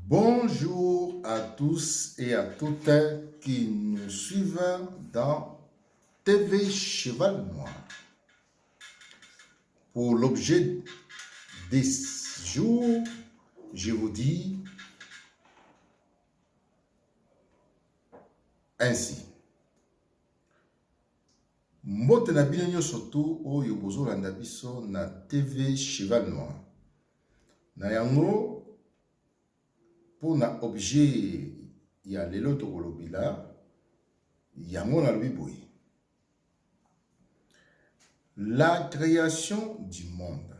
Bonjour à tous et à toutes qui nous suivent dans TV Cheval Noir. Pour l'objet des jours, je vous dis ainsi. Mbote na bino nyonso tu oyo bozolanda biso na TV Cheval Noir. Na yango pona objet ya lelo tokolobila yango na lobi boye. La création du monde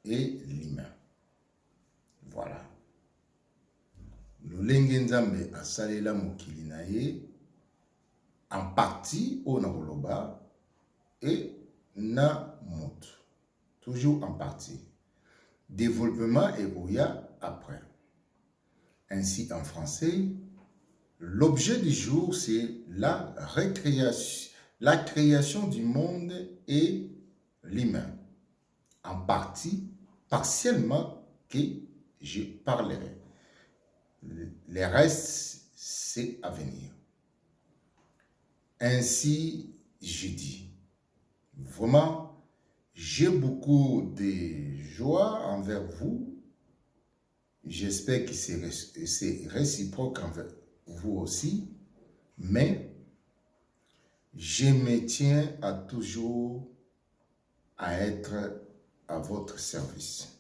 et l'humain. Voilà. Lolenge Nzambe asalela mokili na ye en partie au nakoloba et na moto. Toujours en partie. Développement et Oya après. Ainsi en français, l'objet du jour c'est la création du monde et l'humain. En partie, partiellement, que je parlerai. Les restes, c'est à venir. Ainsi, je dis, vraiment, j'ai beaucoup de joie envers vous. J'espère que c'est réciproque envers vous aussi. Mais je me tiens à toujours à être à votre service,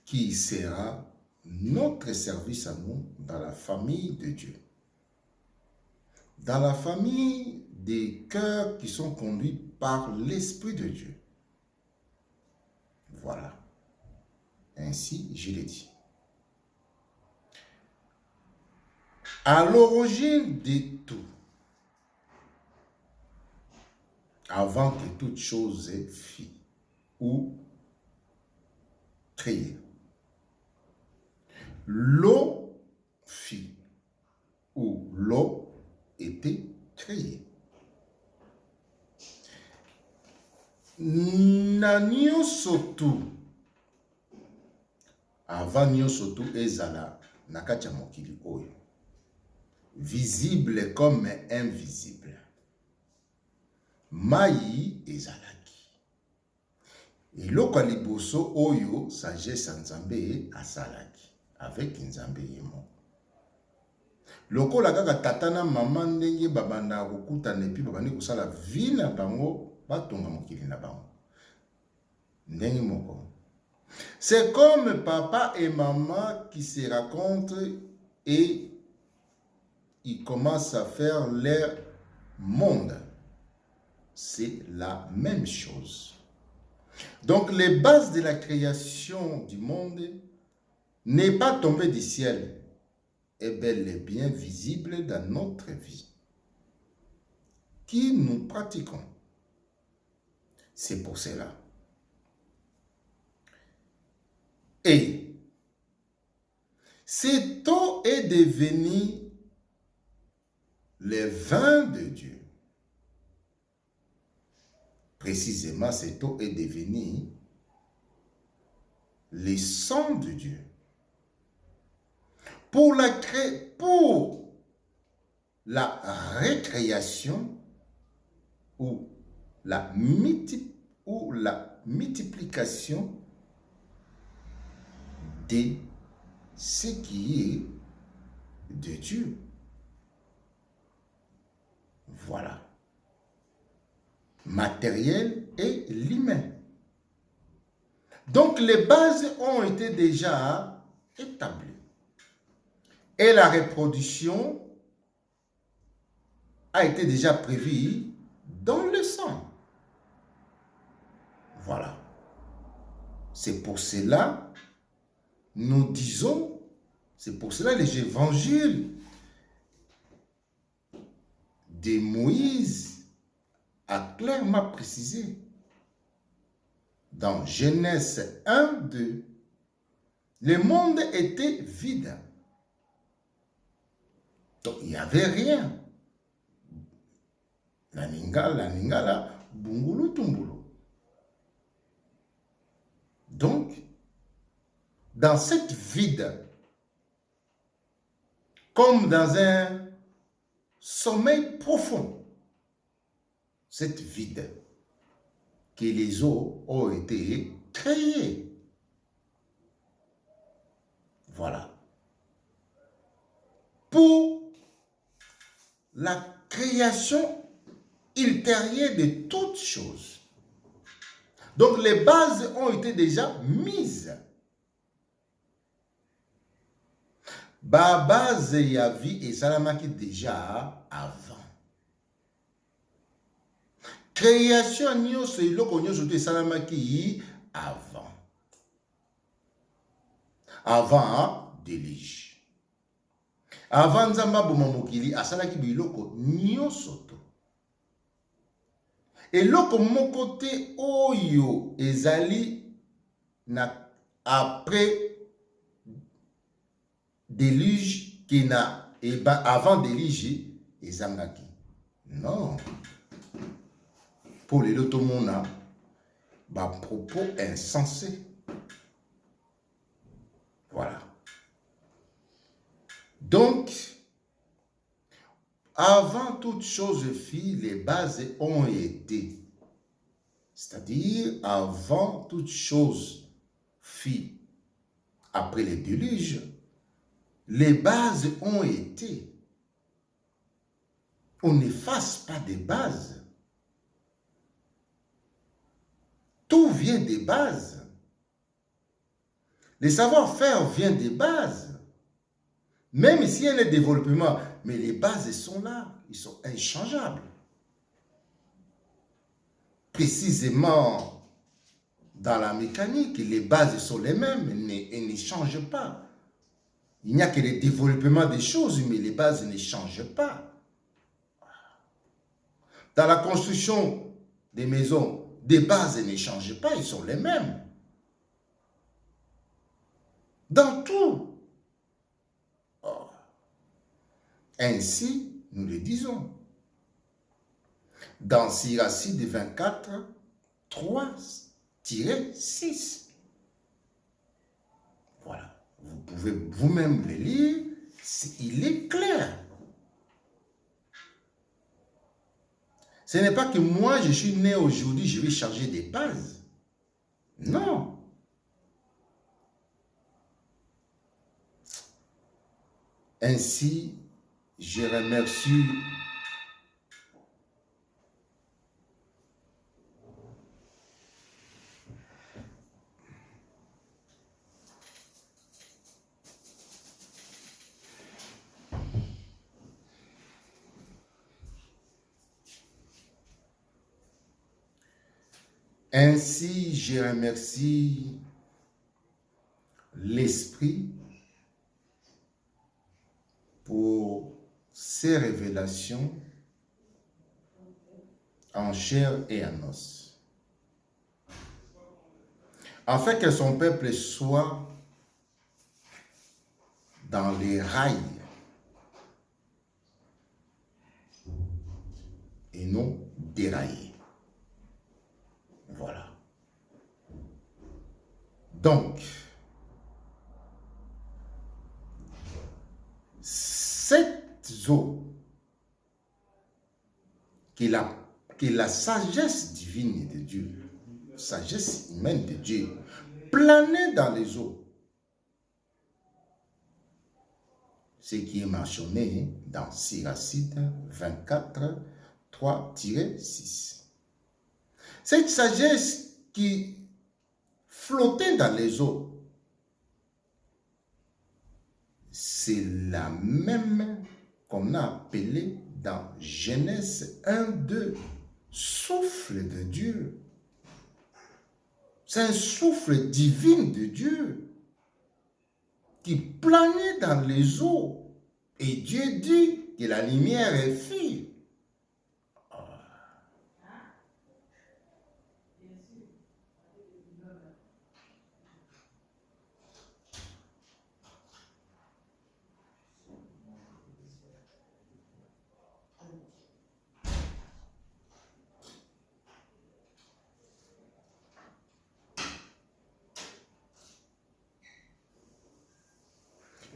qui sera notre service à nous dans la famille de Dieu. Dans la famille des cœurs qui sont conduits par l'Esprit de Dieu. Voilà. Ainsi, je l'ai dit. À l'origine de tout, avant que toute chose ait fût ou créée, l'eau fit ou l'eau était créée. Na nyonso tu avant nyonso tu ezala na kati ya mokili oyo, visible comme invisible. Mai ezalaki. Eloko ya liboso oyo sagesse Nzambe asalaki avec Nzambe ye moko. Lokola kaka tata na mama ndenge babanda kokutana epi babandi kosala vie na bango batonga mokili na bango. Ndenge moko. C'est comme papa et maman qui se rencontrent et ils commencent à faire leur monde. C'est la même chose. Donc les bases de la création du monde n'est pas tombée du ciel, est bel et bien visible dans notre vie, qui nous pratiquons. C'est pour cela. Et cette eau est devenue le vin de Dieu. Précisément, cette eau est devenue le sang de Dieu. Pour la récréation ou la multiplication de ce qui est de Dieu. Voilà. Matériel et l'humain. Donc les bases ont été déjà établies. Et la reproduction a été déjà prévue dans le sang. Voilà. C'est pour cela, nous disons, c'est pour cela les évangiles de Moïse a clairement précisé dans Genèse 1, 2, le monde était vide. Donc il n'y avait rien. La ningala, bungulu tumbulu. Donc, dans cette vide, comme dans un sommeil profond, cette vide, que les eaux ont été créées. Voilà. Pour la création ultérieure de toutes choses. Donc les bases ont été déjà mises. Ba base ya vie et salamaki déjà avant. Création nyonso eloko nyonso te salamaki avant. Avant déluge. Avant nzamba boma mokili asalaki biloko nyonso to. Eloko moko te oyo ezali na après déluge qui na avant déluge ezangaki. Non. Pour les lotomona, ba propos insensés. Voilà. Donc, avant toute chose fille, les bases ont été. C'est-à-dire, avant toute chose fille, après les déluges, les bases ont été. On n'efface pas des bases. Tout vient des bases. Le savoir-faire vient des bases. Même s'il y a un développement, mais les bases sont là, ils sont inchangeables. Précisément, dans la mécanique, les bases sont les mêmes, elles ne changent pas. Il n'y a que le développement des choses, mais les bases ne changent pas. Dans la construction des maisons, des bases ne changent pas, ils sont les mêmes. Dans tout. Oh. Ainsi, nous le disons. Dans Siracide 24, 3-6. Voilà. Vous pouvez vous-même le lire. Il est clair. Ce n'est pas que moi, je suis né aujourd'hui, je vais changer des bases. Non. Ainsi, je remercie l'Esprit pour ces révélations en chair et en os, afin que son peuple soit dans les rails et non déraillé. Voilà. Donc, cette eau qui est la sagesse divine de Dieu, sagesse humaine de Dieu, planait dans les eaux. Ce qui est mentionné dans Siracide 24, 3-6. Cette sagesse qui flottait dans les eaux, c'est la même qu'on a appelée dans Genèse 1-2, souffle de Dieu. C'est un souffle divin de Dieu qui planait dans les eaux. Et Dieu dit que la lumière est fille.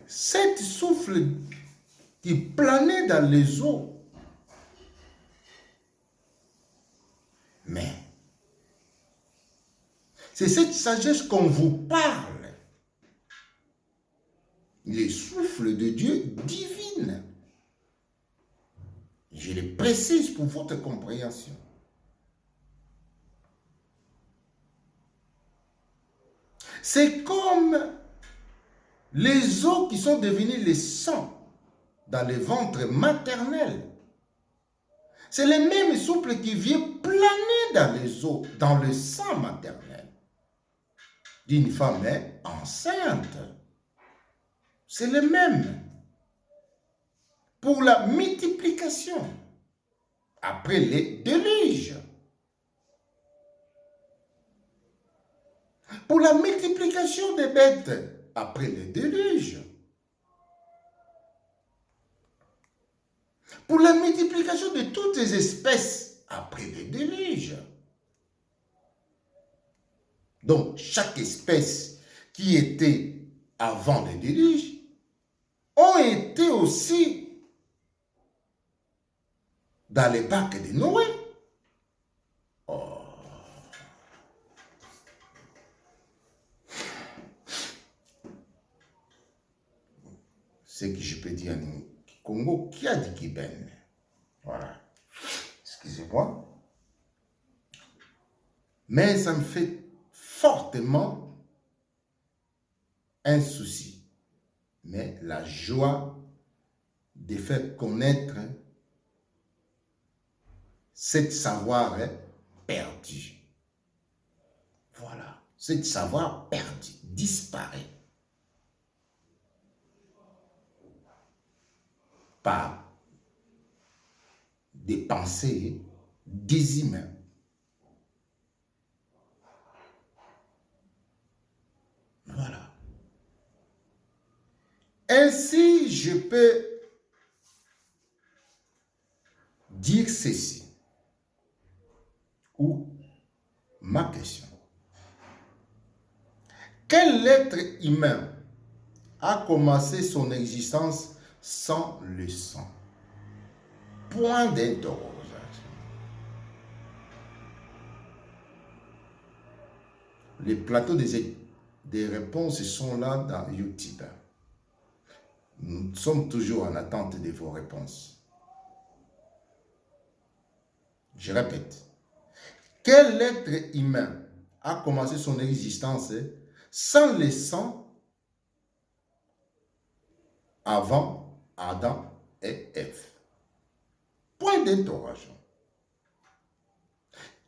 Cet souffle qui planait dans les eaux, mais c'est cette sagesse qu'on vous parle. Les souffles de Dieu divine. Je le précise pour votre compréhension. C'est comme les eaux qui sont devenues les sangs dans le ventre maternel. C'est le même souffle qui vient planer dans les eaux, dans le sang maternel d'une femme enceinte. C'est le même. Pour la multiplication, après les déluges. Pour la multiplication des bêtes, après les déluges. Pour la multiplication de toutes les espèces, après les déluges. Donc, chaque espèce qui était avant les déluges ont été aussi dans les bacs de Noé. Oh. Ce que je peux dire en Congo, qui a dit Kiben? Voilà. Excusez-moi. Mais ça me fait fortement un souci. Mais la joie de faire connaître cette savoir perdu. Voilà. Cette savoir perdu disparaît par des pensées des humains. Voilà. Ainsi, je peux dire ceci, ou ma question. Quel être humain a commencé son existence sans le sang? Point d'interrogation. Les plateaux des réponses sont là dans YouTube. Nous sommes toujours en attente de vos réponses. Je répète. Quel être humain a commencé son existence sans le sang avant Adam et Ève? Point d'interrogation.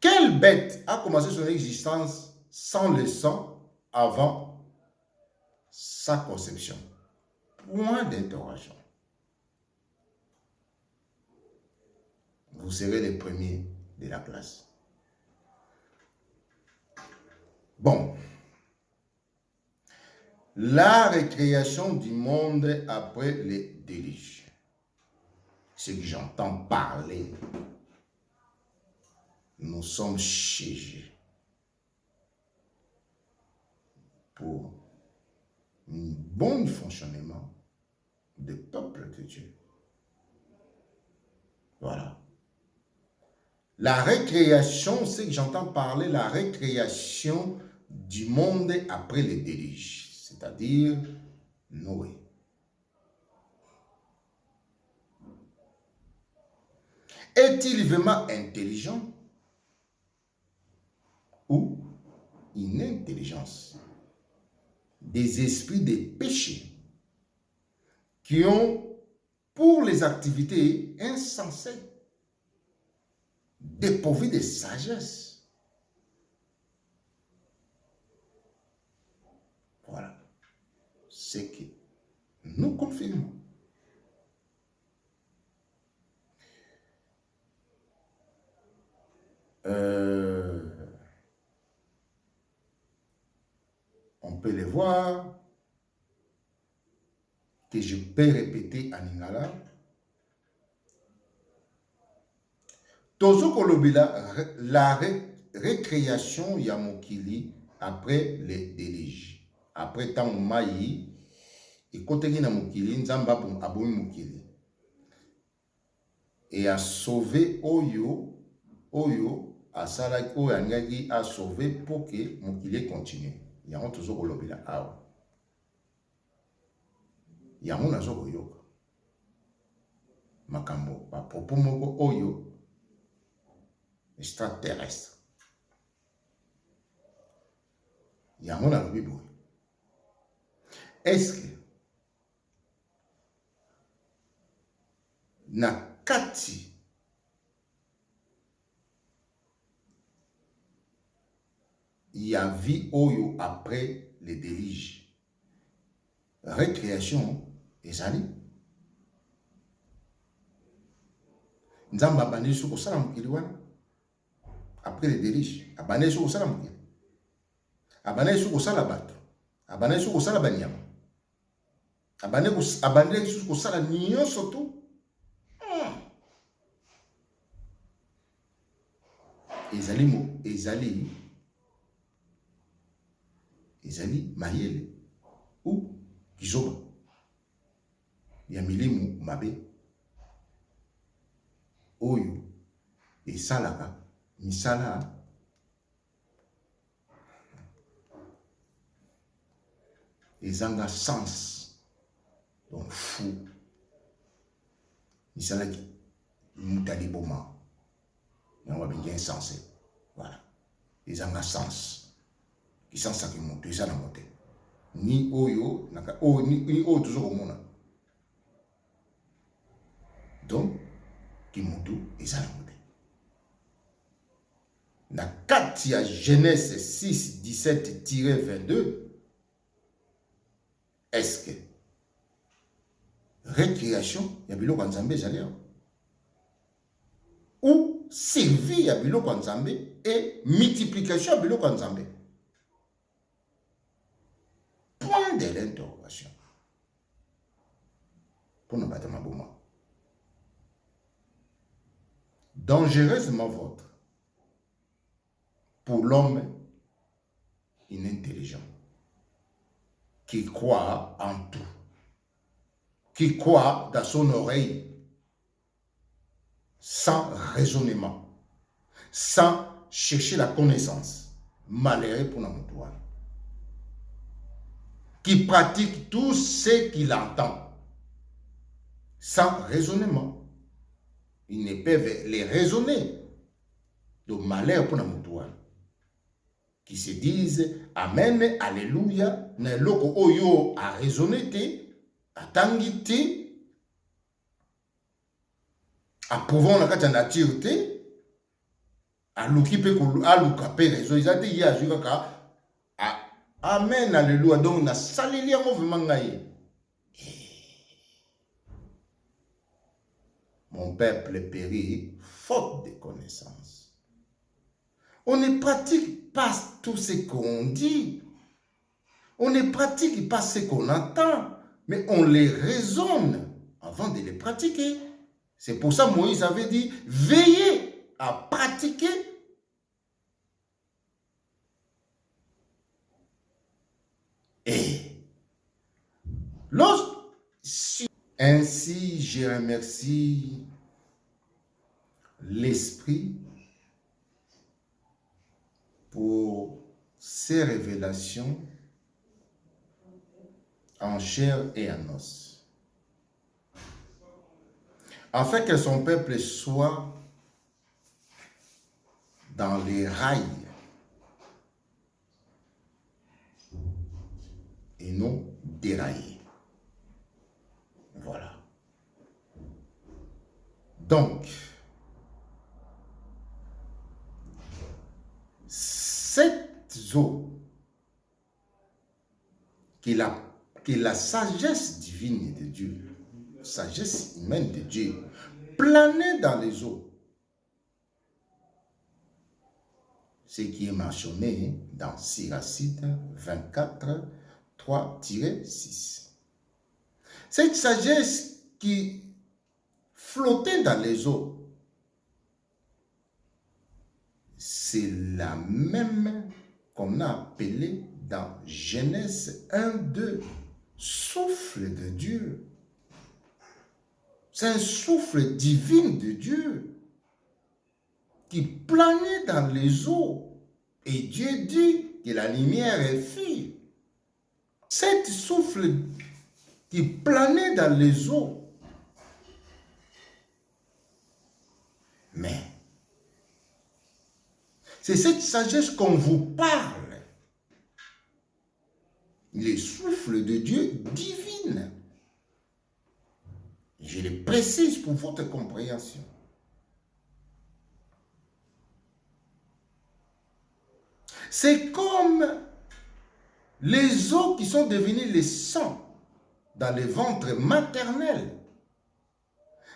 Quelle bête a commencé son existence sans le sang avant sa conception? Point d'interrogation. Vous serez les premiers de la classe. Bon. La récréation du monde après les déluges. Ce que j'entends parler, nous sommes chargés pour un bon fonctionnement du peuple de Dieu. Voilà. La récréation, c'est que j'entends parler, la récréation du monde après les déluges, c'est-à-dire Noé. Est-il vraiment intelligent ou une intelligence? Des esprits de péché qui ont pour les activités insensées dépourvues de sagesse. Voilà ce que nous confirmons. On peut les voir, que je peux répéter en lingala. Tozo kolobila la récréation yamokili après les déluges. Après tant maï ekoteki na mokili, nzambe abomi mokili et a sauvé oyo asalaki oyo alingaki a sauvé pour que mokili continue. Yango tozokolobela awa, yango nazokoyoka makambo bapropo moko oyo extraterrestre. Yango nalobi boye, est-ce que na kati ya vie oyo après le déluge récréation ezali? Nzambe abandi so kosala mokili wana après le déluge, abandi so kosala mokili, abandi so kosala bato, abandi so kosala banyama, abandi so kosala nyonso tu. ezali mayele ou kizoba ya milimu mabe oyo esalaka misala ezanga sens, donc fou misalaki mutali boma yango babengi insensé. Voilà, ezanga sens kisansaki moto eza na mote ni oyo naka oyo ni oyo tozokomona, donc kimutu eza na mote. Na kati ya Genèse 6 17-22, est-ce que récréation ya biloko ya Nzambe ezali awa ou servir ya biloko ya Nzambe et multiplication ya biloko ya Nzambe? Point de l'interrogation pour ne pas te maboma. Dangereusement vôtre pour l'homme inintelligent qui croit en tout, qui croit dans son oreille sans raisonnement, sans chercher la connaissance. Malheureux pour notre toi, qui pratique tout ce qu'il entend sans raisonnement. Ils ne peuvent les raisonner. Donc malheur pour notre toi, qui se disent Amen, Alléluia, na loko oyo a raisonné te, a tangi te, approuvant la kata nature te, a luki pe a luka pe raison, ils ont dit ya jukaka, Amen, Alléluia, donc na salili yango vraiment ngai. Mon peuple périt faute de connaissance. On ne pratique pas tout ce qu'on dit. On ne pratique pas ce qu'on entend, mais on les raisonne avant de les pratiquer. C'est pour ça que Moïse avait dit, veillez à pratiquer. Et ainsi, je remercie l'Esprit pour ces révélations en chair et en os, afin que son peuple soit dans les rails et non déraillé. Voilà. Donc, cette eau qui est la sagesse divine de Dieu, sagesse humaine de Dieu, planait dans les eaux. Ce qui est mentionné dans Siracide 24, 3-6. Cette sagesse qui flottait dans les eaux, c'est la même qu'on a appelée dans Genèse 1, 2. souffle de Dieu. C'est un souffle divin de Dieu qui planait dans les eaux. Et Dieu dit que la lumière est fille. Cet souffle qui planait dans les eaux. Mais c'est cette sagesse qu'on vous parle. Les souffles de Dieu divine. Je le précise pour votre compréhension. C'est comme les eaux qui sont devenues les sangs dans le ventre maternel.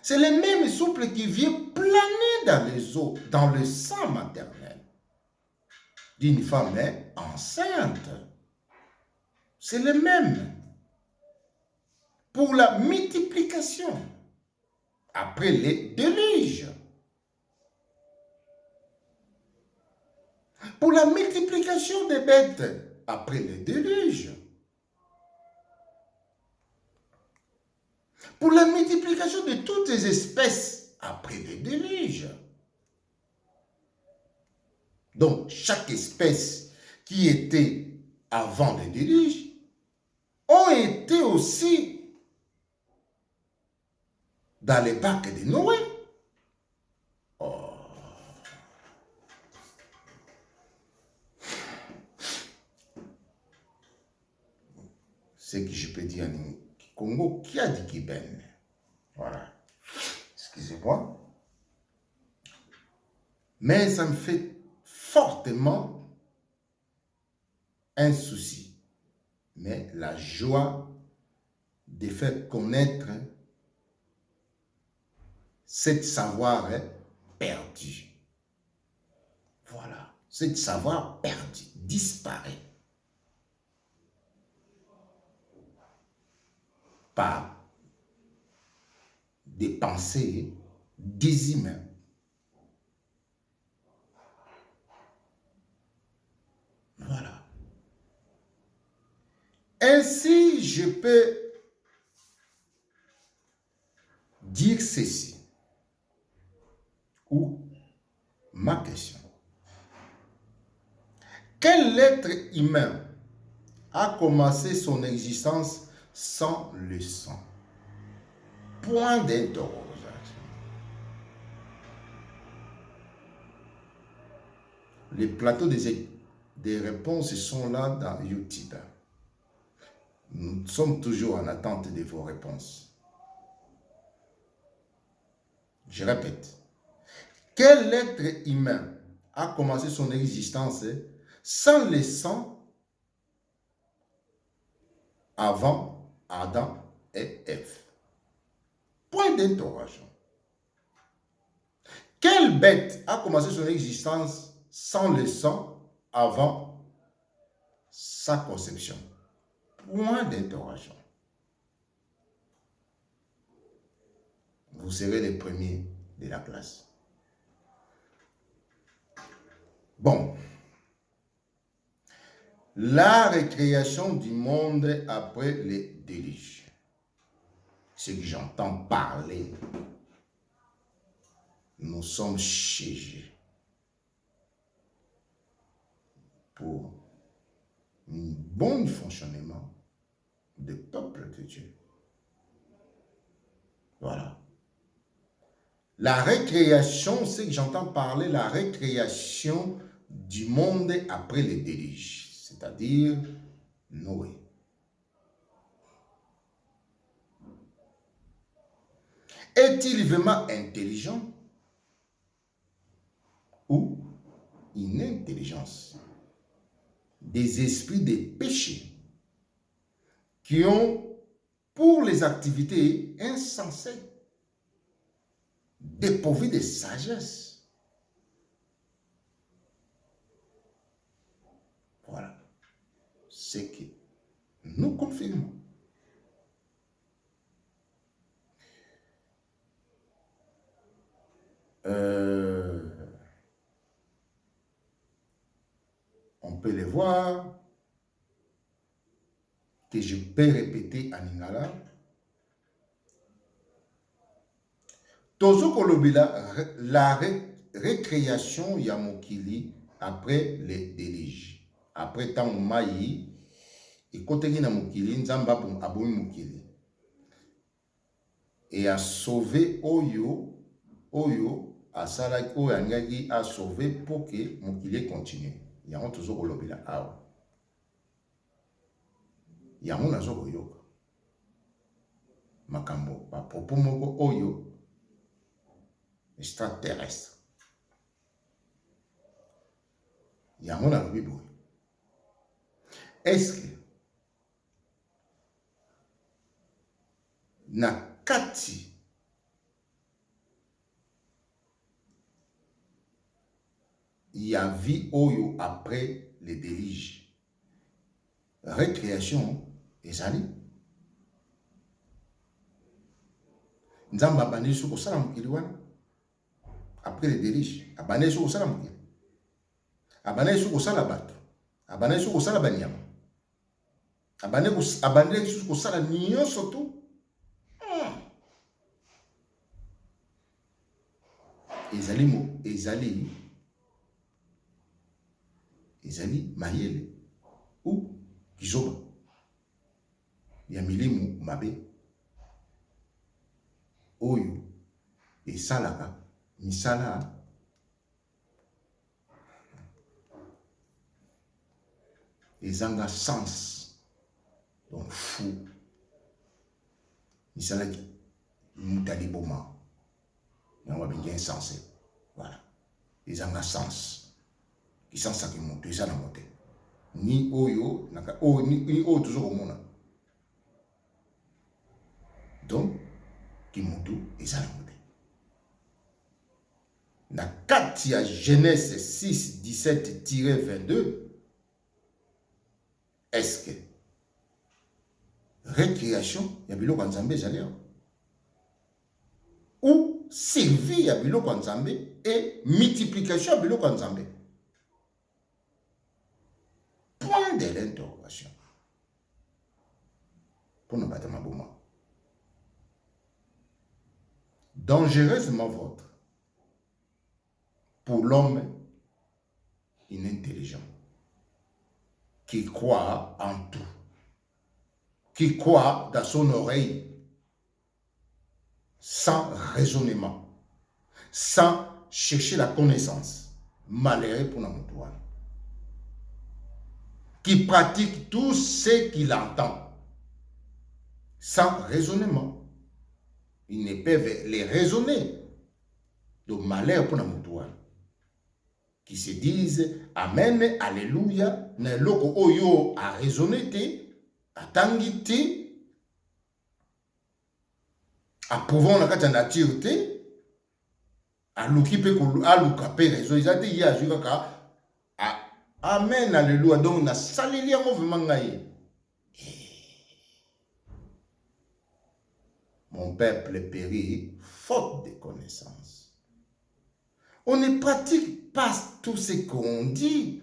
C'est le même souffle qui vient planer dans les eaux, dans le sang maternel d'une femme enceinte. C'est le même. Pour la multiplication, après les déluges. Pour la multiplication des bêtes, après les déluges. Pour la multiplication de toutes les espèces, après les déluges. Donc, chaque espèce qui était avant les déluges ont été aussi dans les bacs de Noé. Oh. Ce que je peux dire en Congo, qui a dit Kiben? Voilà. Excusez-moi. Mais ça me fait fortement un souci. Mais la joie de faire connaître cette savoir perdu. Voilà. Cette savoir perdu, disparaît. Par des pensées des humains. Voilà. Ainsi, je peux dire ceci, ou ma question. Quel être humain a commencé son existence sans le sang? Point d'interrogation. Les plateaux des réponses sont là dans YouTube. Nous sommes toujours en attente de vos réponses. Je répète. Quel être humain a commencé son existence sans le sang avant Adam et Ève? Point d'interrogation. Quelle bête a commencé son existence sans le sang avant sa conception? Point d'interrogation. Vous serez les premiers de la classe. Bon. La récréation du monde après les déluges. Ce que j'entends parler, nous sommes chargés pour un bon fonctionnement du peuple de Dieu. Voilà. La récréation, c'est que j'entends parler, la récréation du monde après les déluges, c'est-à-dire Noé. Est-il vraiment intelligent ou une intelligence? Des esprits de péché qui ont pour les activités insensées dépourvues de sagesse. Voilà ce que nous confirmons. On peut les voir que je peux répéter en lingala. Tozo kolobela la récréation ya mokili après les déluges. Après tant maï, et koteki na mokili, nzamba abomi mokili. Et a sauvé Oyo, Oyo alingaki a sauvé pour que mokili continue. Yango tozo kolobela awa. Yango nazo koyoka. Makambo ba propos moko Oyo extraterrestre. Yango na lobi boye. Est-ce que na kati ya vie Oyo après les déluges, récréation ezali nzamba abandi su kosala mokili wana après les déluges, abandi su kosala mokili, abandi su kosala bato, abandi su kosala banyama, abandi su kosala nyonso tu. Ezali mayele ou kizoba ya milimu mabe Oyo esalaka misala ezanga sens, donc fou misala ki mutali boma yango babengi insensé. Voilà, ezanga sens kisensaki moto eza na mote ni Oyo ni Oyo tozo komona, donc ki moto eza na mote. Na kati ya Genèse 6 17-22, est-ce que récréation ya biloko nzambe ezali ou survie ya biloko nzambe et multiplication ya biloko nzambe? Point de l'interrogation. Pour ne pas te maboma. Dangereusement vôtre pour l'homme inintelligent qui croit en tout, qui croit dans son oreille sans raisonnement, sans chercher la connaissance. Malheureux pour notre toile. Qui pratique tout ce qu'il entend sans raisonnement. Ils ne peuvent les raisonner. Donc malheur pour notre toile. Qui se disent Amen, Alléluia, ne loko oyo a raisonné te, a tangi te, approuvons la carte nature te, a luki pe a luka pe raison, ils ont dit ya jukaka. Amen, alléluia. Donc, na salili yango vraiment ngai. Mon peuple périt faute de connaissance. On ne pratique pas tout ce qu'on dit.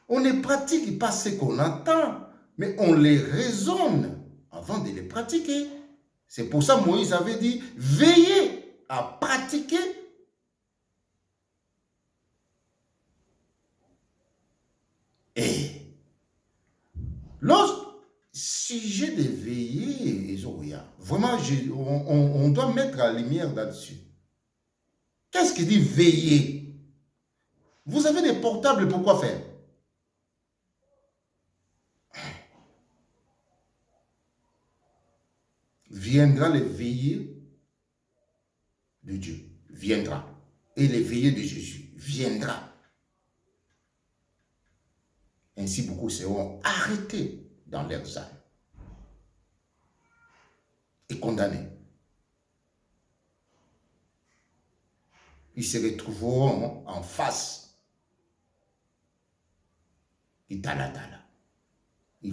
On ne pratique pas ce qu'on entend, mais on les raisonne avant de les pratiquer. C'est pour ça que Moïse avait dit, veillez à pratiquer. Et sujet de veiller, vraiment, on doit mettre la lumière là-dessus. Qu'est-ce qui dit veiller? Vous avez des portables, pourquoi faire? Viendra le veiller de Dieu, viendra. Et le veiller de Jésus, viendra. Ainsi, beaucoup seront arrêtés dans leurs âmes et condamnés. Ils se retrouveront en face. Ils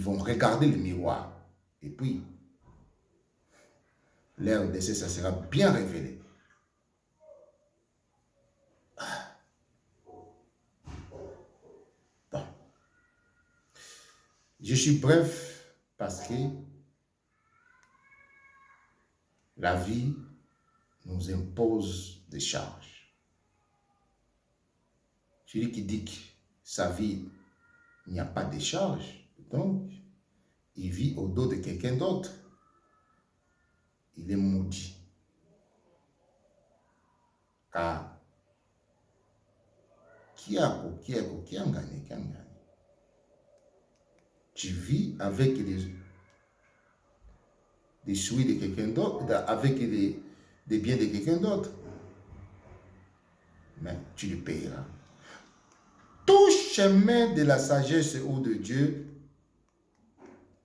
vont regarder le miroir. Et puis, leur décès, ça sera bien révélé. Bon. Je suis bref Parce que la vie nous impose des charges. Celui qui dit que sa vie, il n'y a pas de charges, donc il vit au dos de quelqu'un d'autre. Il est maudit. Car qui a gagné? Tu vis avec des souhaits de quelqu'un d'autre, avec des biens de quelqu'un d'autre. Mais tu le payeras. Tout chemin de la sagesse ou de Dieu,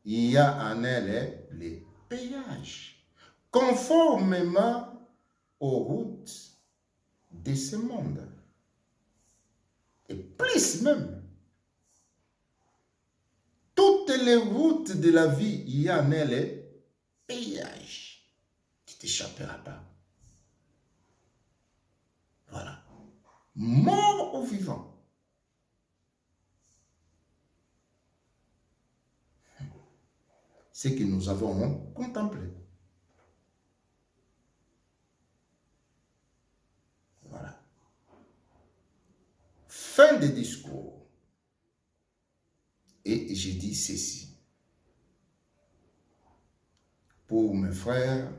il y a en elle les péages, conformément aux routes de ce monde. Et plus même, toutes les routes de la vie, il y a en elle les péages. Tu t'échapperas pas. Voilà. Mort ou vivant. Ce que nous avons contemplé. Voilà. Fin de discours. Et j'ai dit ceci. Pour mes frères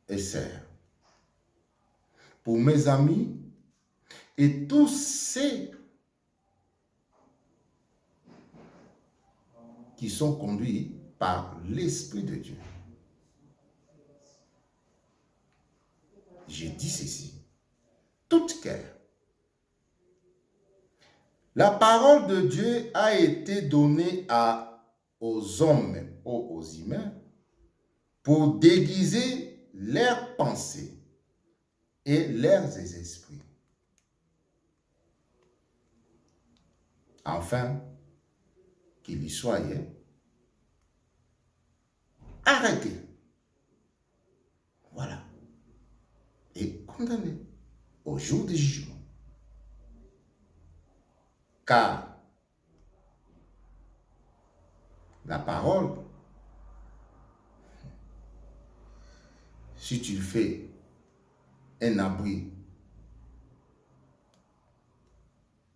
et sœurs, pour mes amis et tous ceux qui sont conduits par l'Esprit de Dieu. J'ai dit ceci. Tout cœur. La parole de Dieu a été donnée aux hommes ou aux humains pour déguiser leurs pensées et leurs esprits. Afin qu'ils y soient arrêtés. Voilà. Et condamnés au jour du jugement. Car la parole, si tu fais un abri,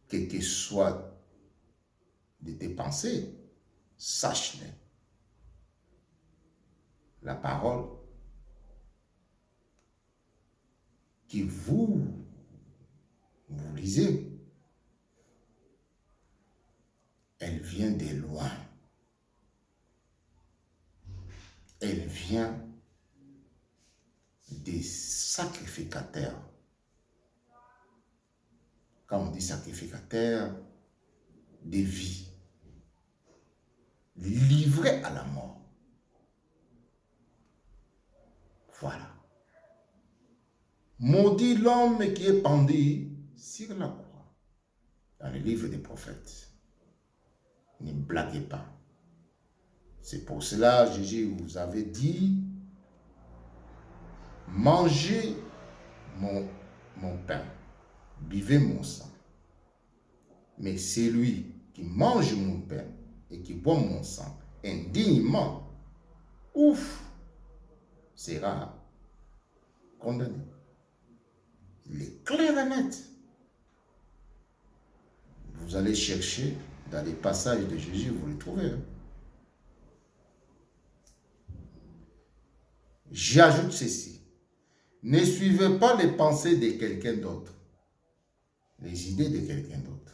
quel que soit de tes pensées, sache-le. La parole que vous lisez, elle vient de loin. Elle vient des sacrificateurs. Quand on dit sacrificateurs, des vies livrées à la mort. Voilà. Maudit l'homme qui est pendu sur la croix. Dans le livre des prophètes. Ne blaguez pas. C'est pour cela, Jésus vous avait dit, mangez mon pain, buvez mon sang. Mais celui qui mange mon pain et qui boit mon sang indignement, sera condamné. Il est clair et net. Vous allez chercher dans les passages de Jésus, vous le trouvez. J'ajoute ceci. Ne suivez pas les pensées de quelqu'un d'autre, les idées de quelqu'un d'autre.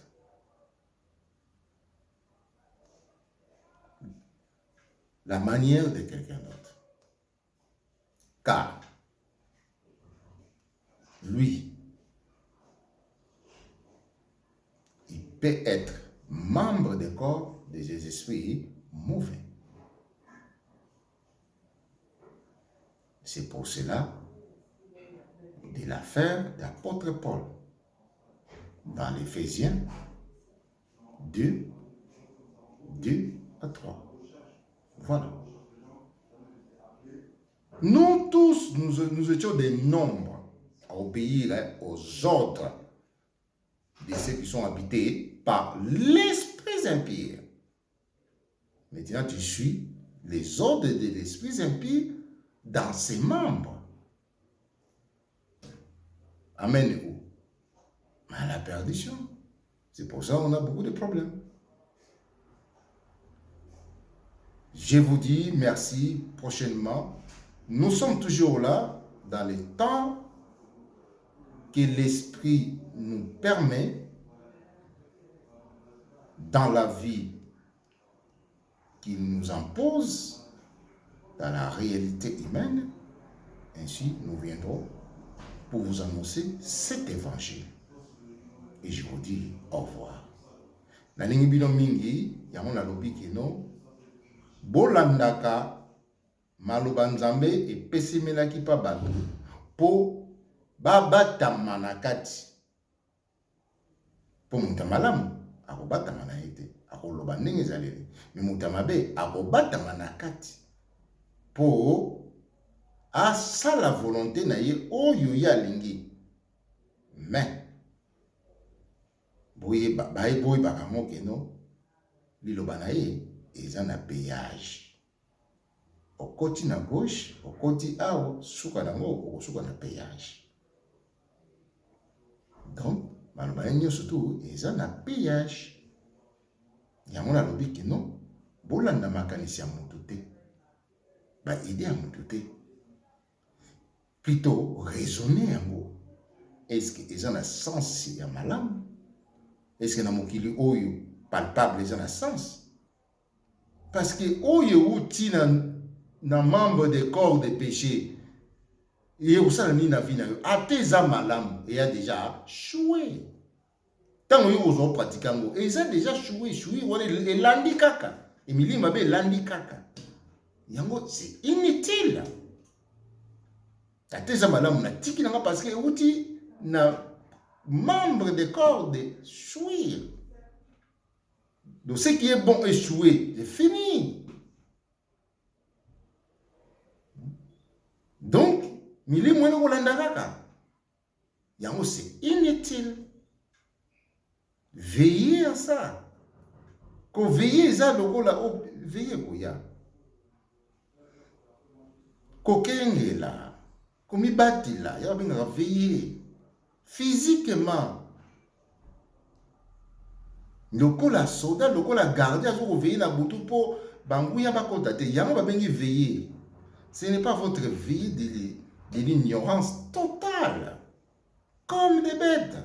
La manière de quelqu'un d'autre. Car lui, il peut être membre du corps des esprits mauvais. C'est pour cela de l'affaire d'apôtre Paul dans l'Éphésiens 2, 2 à 3. Voilà. Nous tous, nous étions des nombres à obéir aux ordres de ceux qui sont habités par l'esprit impie. Maintenant, tu suis les ordres de l'esprit impie dans ses membres. Amène où? À la perdition. C'est pour ça qu'on a beaucoup de problèmes. Je vous dis merci prochainement. Nous sommes toujours là dans les temps que l'esprit nous permet dans la vie qu'il nous impose, dans la réalité humaine. Ainsi, nous viendrons pour vous annoncer cet évangile. Et je vous dis au revoir. Nalingi bino mingi, yango na lobi kino, bolandaka maloba nzambe epesemelaki pa bato po babatama na kati. Po mutu malamu akobatama na ye te, akoloba ndenge ezaleli. Me mutu mabe akobatama na kati po asala volonté na ye oyo ye alingi. Mais boyebaka ngo keno liloba na ye eza na péage. Okoti na gauche, okoti awa, suka nango okosuka na péage. Donc, maloba nyonso tu eza na péage. Yango nalobi keno bolanda makanisi ya mutu te, baide ya mutu te. Plutôt raisonner yango. Est-ce que eza na sens ya malamu? Est-ce que na mokili oyo palpable eza na sens? Parce que oyo uti na membre des corps de péché, et au sein de la vie, à tes amalam, et a déjà choué. Tant que vous avez pratiqué, et ça déjà choué, et l'andikaka. Emilie Mabe, l'andikaka. Yango, c'est inutile. À tes amalam, na tiki nanga parce que outi na membre des corps de chouir. Donc ce qui est bon échoué, c'est fini. Donc, mili mwene kolandakaka. Yango c'est inutile. Veillez à ça. Ko veillez ça lokola veillez koya. Ko kengela, ko mibatila, ya benga veillez physiquement. Lokola soldat, lokola gardien, zo veiller na butu po banguya bakota te. Yango ba bengi veiller. Ce n'est pas votre vie de l'ignorance totale, comme des bêtes.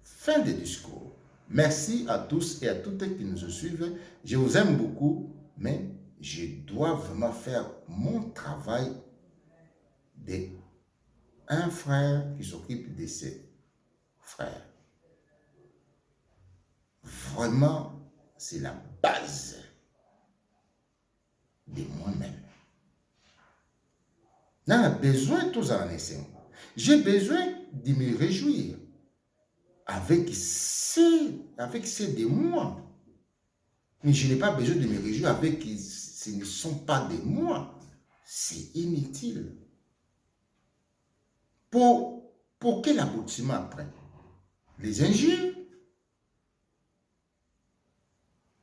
Fin de discours. Merci à tous et à toutes qui nous suivent. Je vous aime beaucoup, mais je dois vraiment faire mon travail d'un frère qui s'occupe de ses frères. Vraiment, c'est la base de moi-même. J'ai besoin de me réjouir avec ces de moi. Mais je n'ai pas besoin de me réjouir avec ce ne sont pas de moi. C'est inutile. Pour quel aboutissement après? Les injures,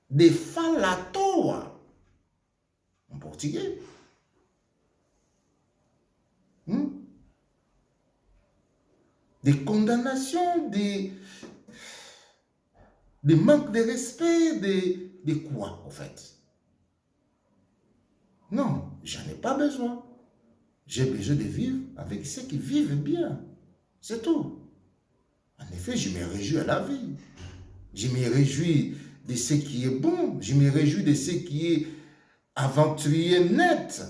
des falatoa en portugais. Des condamnations, des manques de respect, de quoi en fait? Non, j'en ai pas besoin. J'ai besoin de vivre avec ceux qui vivent bien. C'est tout. En effet, je me réjouis à la vie. Je me réjouis de ce qui est bon. Je me réjouis de ce qui est aventurier net.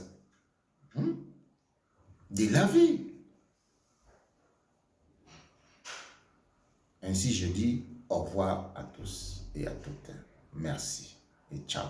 De la vie. Ainsi, je dis au revoir à tous et à toutes. Merci et ciao.